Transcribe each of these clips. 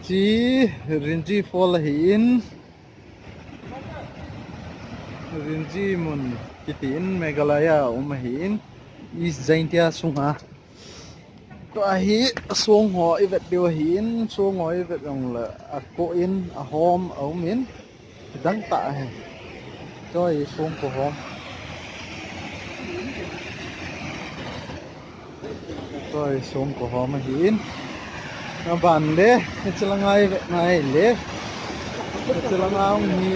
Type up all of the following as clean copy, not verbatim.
Rinji Fall hiin Rinji mun kitin Meghalaya hiin East Jaintia sunga to hi sung ho ivet dio hiin sung ho ivet ong la ko in a home min dang ta he choi sung ko home choi sung ko home hiin na ban le chilangai ngai le chilangang ni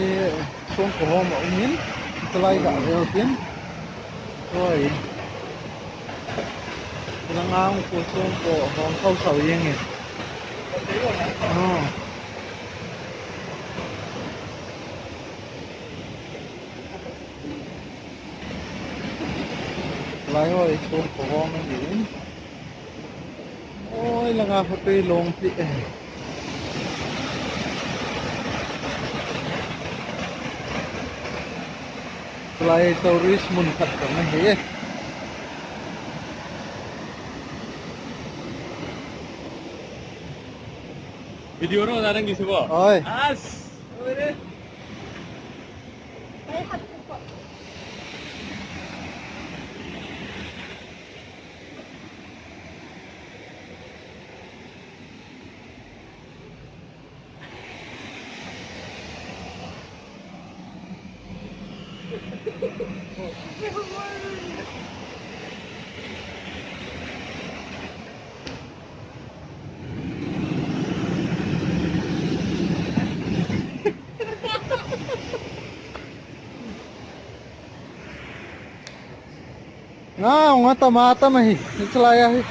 sung ko home min chlai ga reo tin choi chilangang ko sung ko home khâu sầu yeng e lại ơi xuống của con nó biển ôi là ngà phật lông chị lại tourist mun thật của nó hết Video nó ra đang gì sao ơi As. Ôi đấy. nga nga tamata mahi chlaya hi